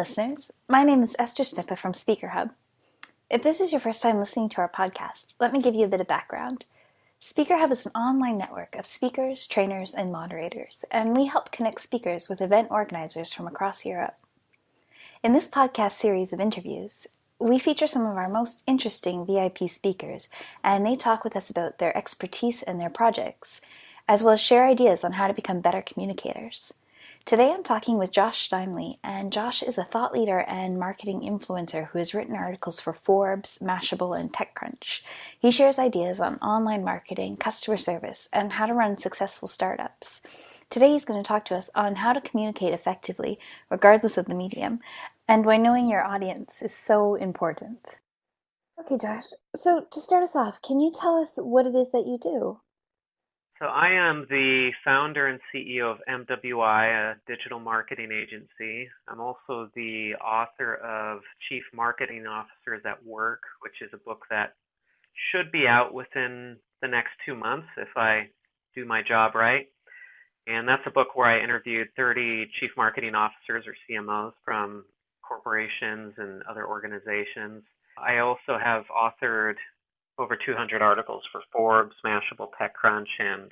listeners. My name is Esther Snippa from Speaker Hub. If this is your first time listening to our podcast, let me give you a bit of background. Speaker Hub is an online network of speakers, trainers, and moderators, and we help connect speakers with event organizers from across Europe. In this podcast series of interviews, we feature some of our most interesting VIP speakers, and they talk with us about their expertise and their projects, as well as share ideas on how to become better communicators. Today I'm talking with Josh Steimle, and Josh is a thought leader and marketing influencer who has written articles for Forbes, Mashable, and TechCrunch. He shares ideas on online marketing, customer service, and how to run successful startups. Today he's going to talk to us on how to communicate effectively, regardless of the medium, and why knowing your audience is so important. Okay, Josh, so to start us off, can you tell us what it is that you do? So I am the founder and CEO of MWI, a digital marketing agency. I'm also the author of Chief Marketing Officers at Work, which is a book that should be out within the next 2 months if I do my job right. And that's a book where I interviewed 30 chief marketing officers or CMOs from corporations and other organizations. I also have authored over 200 articles for Forbes, Mashable, TechCrunch, and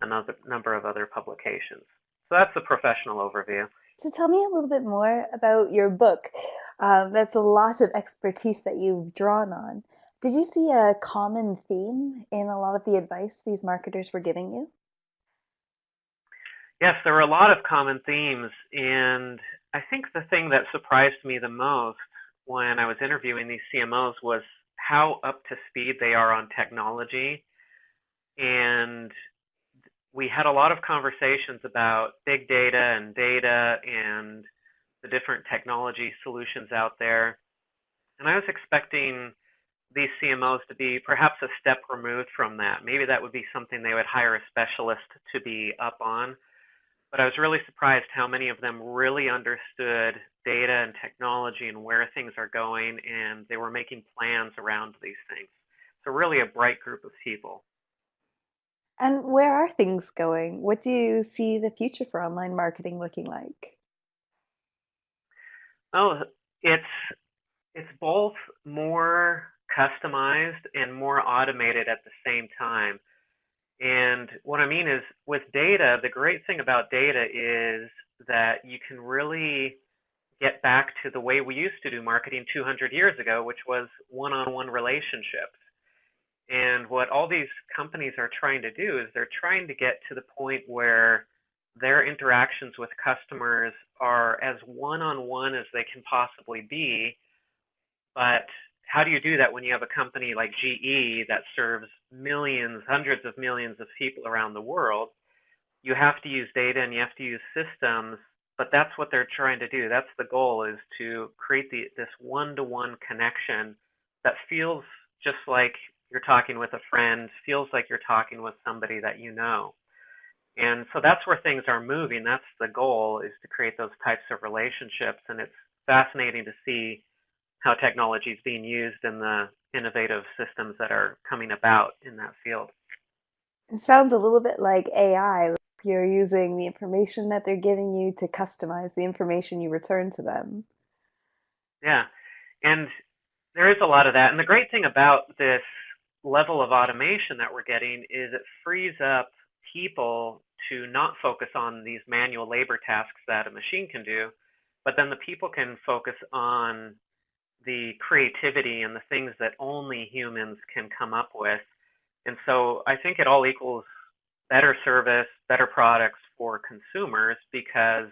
another number of other publications. So that's the professional overview. So tell me a little bit more about your book. That's a lot of expertise that you've drawn on. Did you see a common theme in a lot of the advice these marketers were giving you? Yes, there were a lot of common themes, and I think the thing that surprised me the most when I was interviewing these CMOs was how up to speed they are on technology. And we had a lot of conversations about big data and the different technology solutions out there. And I was expecting these CMOs to be perhaps a step removed from that. Maybe that would be something they would hire a specialist to be up on. But I was really surprised how many of them really understood data and technology and where things are going, and they were making plans around these things. So really a bright group of people. And where are things going? What do you see the future for online marketing looking like? Oh, it's both more customized and more automated at the same time. And what I mean is with data, the great thing about data is that you can really get back to the way we used to do marketing 200 years ago, which was one-on-one relationships. And what all these companies are trying to do is they're trying to get to the point where their interactions with customers are as one-on-one as they can possibly be. But how do you do that when you have a company like GE that serves millions, hundreds of millions of people around the world? You have to use data and you have to use systems, but that's what they're trying to do. That's the goal, is to create this one-to-one connection that feels just like you're talking with a friend, feels like you're talking with somebody that you know. And so that's where things are moving. That's the goal, is to create those types of relationships. And it's fascinating to see how technology is being used in the innovative systems that are coming about in that field. It sounds a little bit like AI. You're using the information that they're giving you to customize the information you return to them. Yeah, and there is a lot of that. And the great thing about this level of automation that we're getting is it frees up people to not focus on these manual labor tasks that a machine can do, but then the people can focus on the creativity and the things that only humans can come up with. And so I think it all equals better service, better products for consumers, because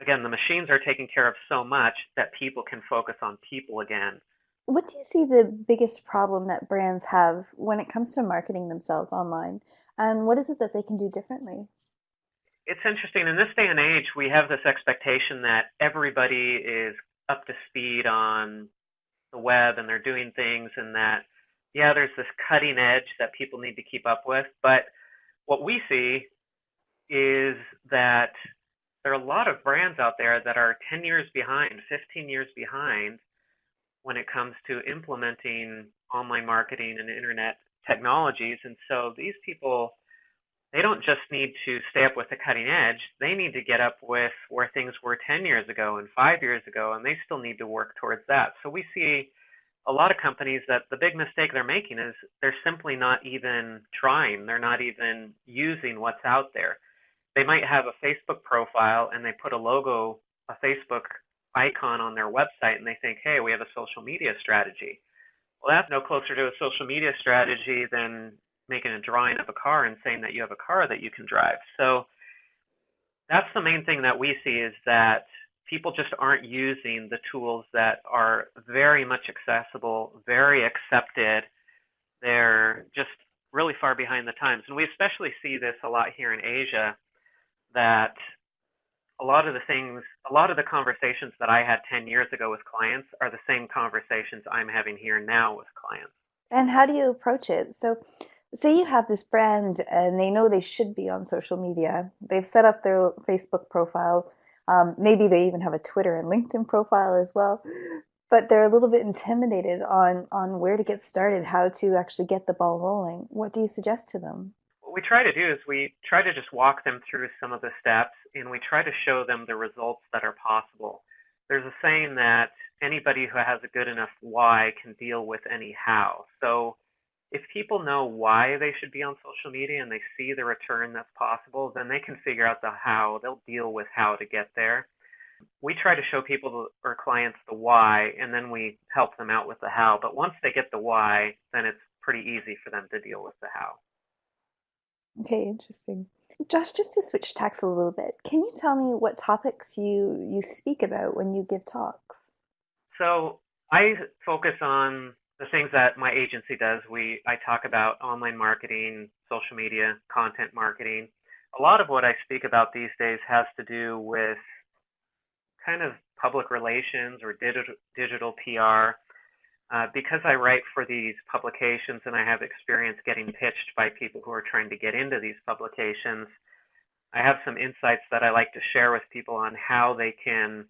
again, the machines are taking care of so much that people can focus on people again. What do you see the biggest problem that brands have when it comes to marketing themselves online? And what is it that they can do differently? It's interesting. In this day and age, we have this expectation that everybody is up to speed on the web and they're doing things, and that, yeah, there's this cutting edge that people need to keep up with. But what we see is that there are a lot of brands out there that are 10 years behind, 15 years behind when it comes to implementing online marketing and internet technologies. And so these people they don't just need to stay up with the cutting edge, they need to get up with where things were 10 years ago and 5 years ago, and they still need to work towards that. So we see a lot of companies that the big mistake they're making is they're simply not even trying. They're not even using what's out there. They might have a Facebook profile and they put a logo, a Facebook icon on their website, and they think, hey, we have a social media strategy. Well, that's no closer to a social media strategy than making a drawing of a car and saying that you have a car that you can drive. So that's the main thing that we see, is that people just aren't using the tools that are very much accessible, very accepted. They're just really far behind the times. And we especially see this a lot here in Asia, that a lot of the conversations that I had 10 years ago with clients are the same conversations I'm having here now with clients. And how do you approach it? So, say you have this brand and they know they should be on social media. They've set up their Facebook profile. Maybe they even have a Twitter and LinkedIn profile as well. But they're a little bit intimidated on where to get started, how to actually get the ball rolling. What do you suggest to them? What we try to do is we try to just walk them through some of the steps, and we try to show them the results that are possible. There's a saying that anybody who has a good enough why can deal with any how. So if people know why they should be on social media and they see the return that's possible, then they can figure out the how. They'll deal with how to get there. We try to show people or clients the why, and then we help them out with the how. But once they get the why, then it's pretty easy for them to deal with the how. Okay, interesting. Josh, just to switch tacks a little bit, can you tell me what topics you speak about when you give talks? So I focus on the things that my agency does. I talk about online marketing, social media, content marketing. A lot of what I speak about these days has to do with kind of public relations or digital PR. Because I write for these publications and I have experience getting pitched by people who are trying to get into these publications, I have some insights that I like to share with people on how they can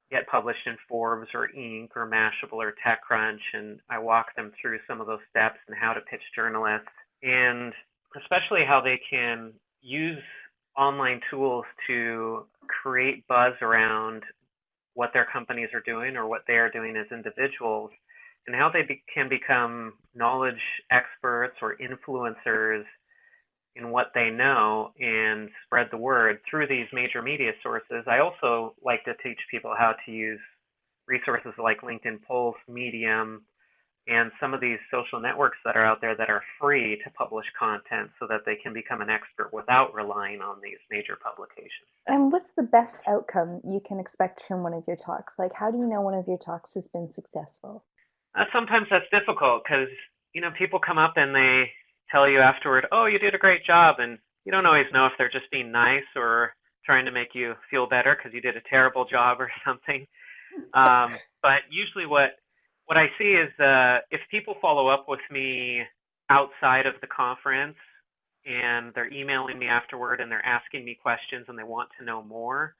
get published in Forbes or Inc. or Mashable or TechCrunch, and I walk them through some of those steps and how to pitch journalists, and especially how they can use online tools to create buzz around what their companies are doing or what they are doing as individuals, and how they can become knowledge experts or influencers in what they know and spread the word through these major media sources. I also like to teach people how to use resources like LinkedIn Pulse, Medium, and some of these social networks that are out there that are free to publish content so that they can become an expert without relying on these major publications. And what's the best outcome you can expect from one of your talks? Like, how do you know one of your talks has been successful? Sometimes that's difficult because, people come up and they tell you afterward, oh, you did a great job. And you don't always know if they're just being nice or trying to make you feel better because you did a terrible job or something. But usually what I see is if people follow up with me outside of the conference and they're emailing me afterward and they're asking me questions and they want to know more,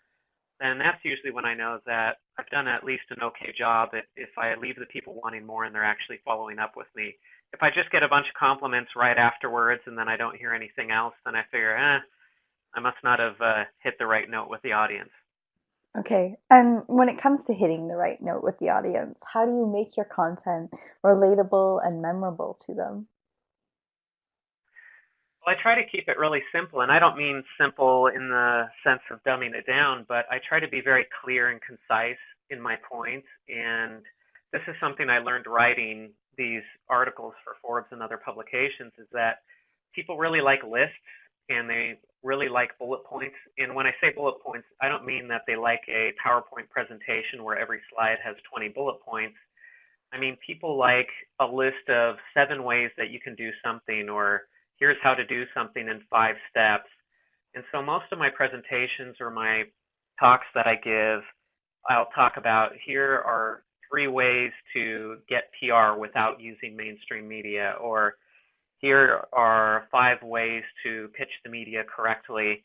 then that's usually when I know that I've done at least an okay job if I leave the people wanting more and they're actually following up with me. If I just get a bunch of compliments right afterwards and then I don't hear anything else, then I figure, I must not have hit the right note with the audience. Okay. And when it comes to hitting the right note with the audience, how do you make your content relatable and memorable to them? Well, I try to keep it really simple, and I don't mean simple in the sense of dumbing it down, but I try to be very clear and concise in my points. And this is something I learned writing these articles for Forbes and other publications, is that people really like lists and they really like bullet points. And when I say bullet points, I don't mean that they like a PowerPoint presentation where every slide has 20 bullet points. I mean, people like a list of 7 ways that you can do something, or here's how to do something in 5 steps. And so most of my presentations or my talks that I give, I'll talk about here are 3 ways to get PR without using mainstream media, or here are 5 ways to pitch the media correctly.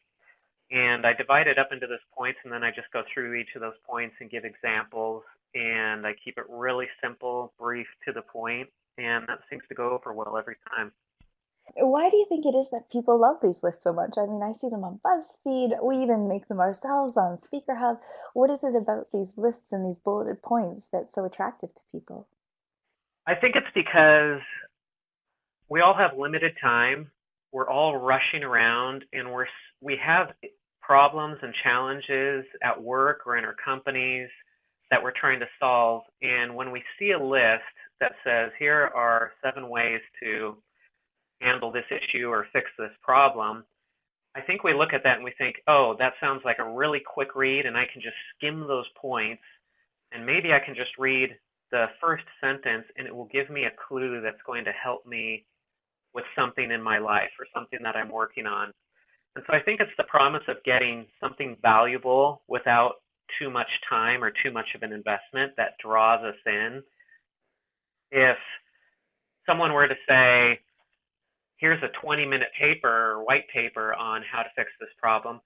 And I divide it up into those points, and then I just go through each of those points and give examples. And I keep it really simple, brief, to the point, and that seems to go over well every time. Why do you think it is that people love these lists so much? I mean, I see them on BuzzFeed. We even make them ourselves on Speaker Hub. What is it about these lists and these bulleted points that's so attractive to people? I think it's because we all have limited time. We're all rushing around, and we have problems and challenges at work or in our companies that we're trying to solve. And when we see a list that says, here are 7 ways to handle this issue or fix this problem, I think we look at that and we think, oh, that sounds like a really quick read, and I can just skim those points, and maybe I can just read the first sentence, and it will give me a clue that's going to help me with something in my life or something that I'm working on. And so I think it's the promise of getting something valuable without too much time or too much of an investment that draws us in. If someone were to say, here's a 20-minute paper or white paper on how to fix this problem,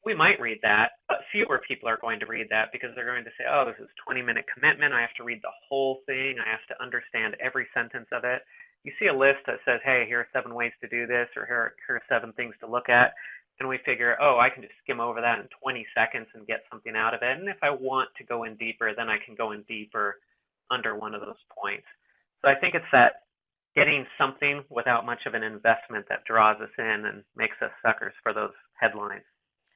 we might read that, but fewer people are going to read that because they're going to say, oh, this is a 20-minute commitment. I have to read the whole thing. I have to understand every sentence of it. You see a list that says, hey, here are 7 ways to do this, or here are 7 things to look at. And we figure, oh, I can just skim over that in 20 seconds and get something out of it. And if I want to go in deeper, then I can go in deeper under one of those points. So I think it's that getting something without much of an investment that draws us in and makes us suckers for those headlines.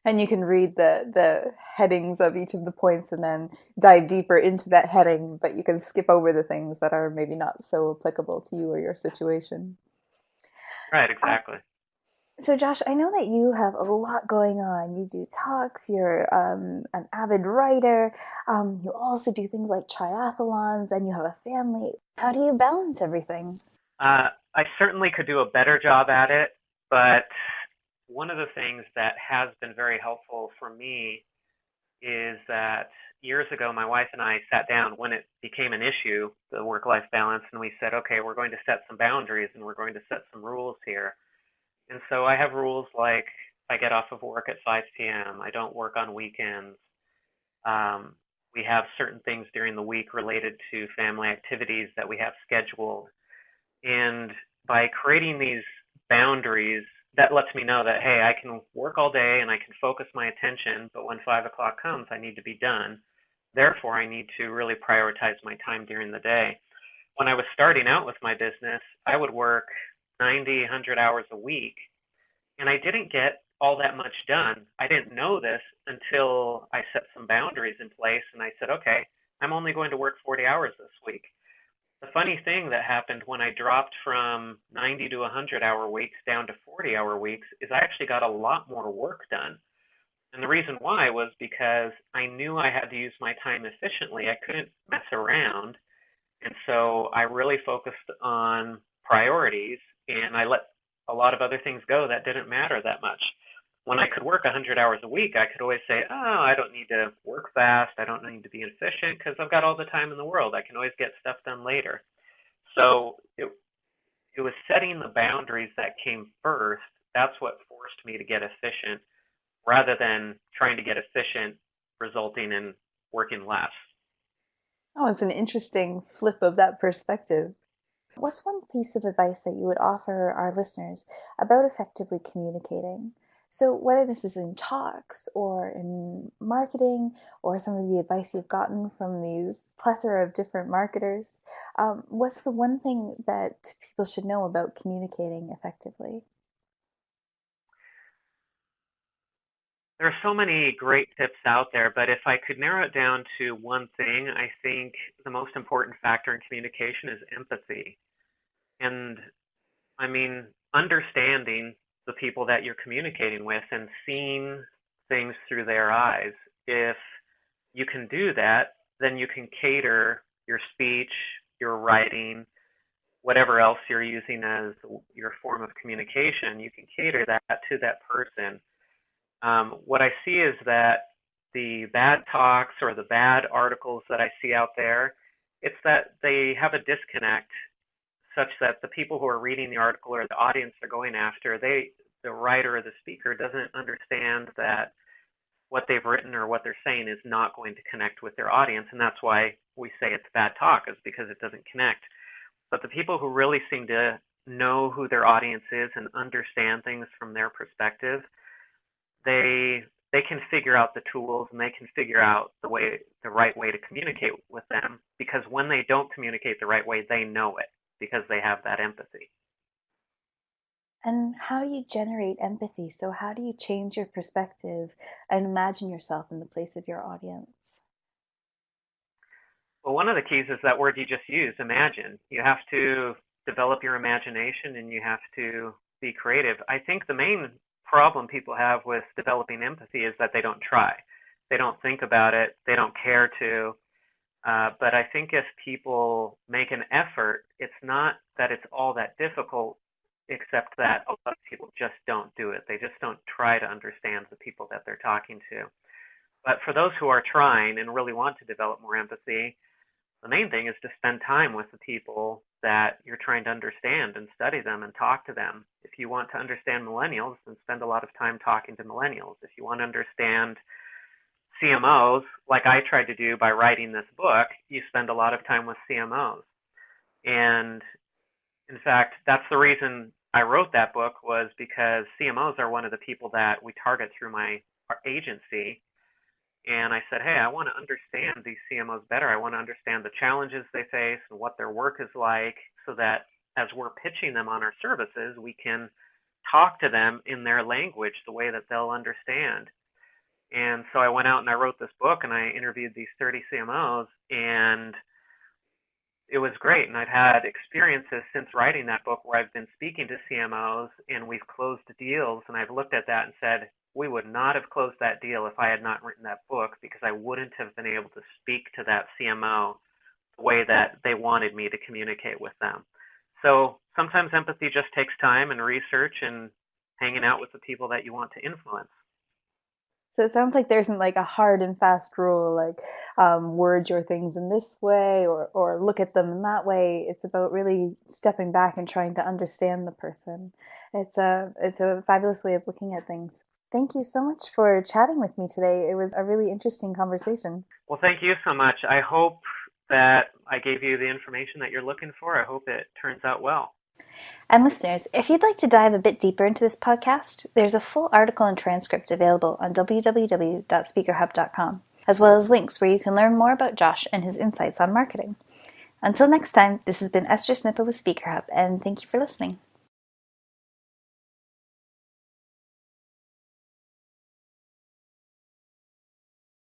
And you can read the headings of each of the points and then dive deeper into that heading, but you can skip over the things that are maybe not so applicable to you or your situation. Right, Uh, exactly. so, Josh, I know that you have a lot going on. You do talks, you're an avid writer, you also do things like triathlons, and you have a family. How do you balance everything? I certainly could do a better job at it, but one of the things that has been very helpful for me is that years ago, my wife and I sat down when it became an issue, the work-life balance, and we said, okay, we're going to set some boundaries and we're going to set some rules here. And so I have rules like I get off of work at 5 p.m. I don't work on weekends. Um, we have certain things during the week related to family activities that we have scheduled. And by creating these boundaries, that lets me know that, hey, I can work all day and I can focus my attention, but when 5 o'clock comes, I need to be done. Therefore, I need to really prioritize my time during the day. When I was starting out with my business, I would work 90, 100 hours a week, and I didn't get all that much done. I didn't know this until I set some boundaries in place and I said, okay, I'm only going to work 40 hours this week. The funny thing that happened when I dropped from 90 to 100-hour weeks down to 40-hour weeks is I actually got a lot more work done. And the reason why was because I knew I had to use my time efficiently. I couldn't mess around. And so I really focused on priorities and I let a lot of other things go that didn't matter that much. When I could work 100 hours a week, I could always say, oh, I don't need to work fast. I don't need to be efficient because I've got all the time in the world. I can always get stuff done later. So it was setting the boundaries that came first. That's what forced me to get efficient rather than trying to get efficient, resulting in working less. Oh, it's an interesting flip of that perspective. What's one piece of advice that you would offer our listeners about effectively communicating? So, whether this is in talks or in marketing or some of the advice you've gotten from these plethora of different marketers, what's the one thing that people should know about communicating effectively? There are so many great tips out there, but if I could narrow it down to one thing, I think the most important factor in communication is empathy. And I mean, understanding the people that you're communicating with and seeing things through their eyes. If you can do that, then you can cater your speech, your writing, whatever else you're using as your form of communication, you can cater that to that person. What I see is that the bad talks or the bad articles that I see out there, it's that they have a disconnect such that the people who are reading the article or the audience they're going after, the writer or the speaker doesn't understand that what they've written or what they're saying is not going to connect with their audience. And that's why we say it's bad talk, is because it doesn't connect. But the people who really seem to know who their audience is and understand things from their perspective, they can figure out the tools and they can figure out the right way to communicate with them, because when they don't communicate the right way, they know it because they have that empathy. And how do you generate empathy? So how do you change your perspective and imagine yourself in the place of your audience? Well, one of the keys is that word you just used, imagine. You have to develop your imagination and you have to be creative. I think the main problem people have with developing empathy is that they don't try. They don't think about it. They don't care to. But I think if people make an effort, it's not that it's all that difficult, except that a lot of people just don't do it. They just don't try to understand the people that they're talking to. But for those who are trying and really want to develop more empathy, the main thing is to spend time with the people that you're trying to understand and study them and talk to them. If you want to understand millennials, then spend a lot of time talking to millennials. If you want to understand CMOs, like I tried to do by writing this book, you spend a lot of time with CMOs. And in fact, that's the reason I wrote that book, was because CMOs are one of the people that we target through our agency. And I said, hey, I want to understand these CMOs better. I want to understand the challenges they face and what their work is like, so that as we're pitching them on our services, we can talk to them in their language, the way that they'll understand. And so I went out and I wrote this book and I interviewed these 30 CMOs, and it was great. And I've had experiences since writing that book where I've been speaking to CMOs and we've closed deals, and I've looked at that and said, we would not have closed that deal if I had not written that book, because I wouldn't have been able to speak to that CMO the way that they wanted me to communicate with them. So sometimes empathy just takes time and research and hanging out with the people that you want to influence. So it sounds like there isn't like a hard and fast rule, like word your things in this way or look at them in that way. It's about really stepping back and trying to understand the person. It's a fabulous way of looking at things. Thank you so much for chatting with me today. It was a really interesting conversation. Well, thank you so much. I hope that I gave you the information that you're looking for. I hope it turns out well. And listeners, if you'd like to dive a bit deeper into this podcast, there's a full article and transcript available on www.speakerhub.com, as well as links where you can learn more about Josh and his insights on marketing. Until next time, this has been Esther Snippa with Speaker Hub, and thank you for listening.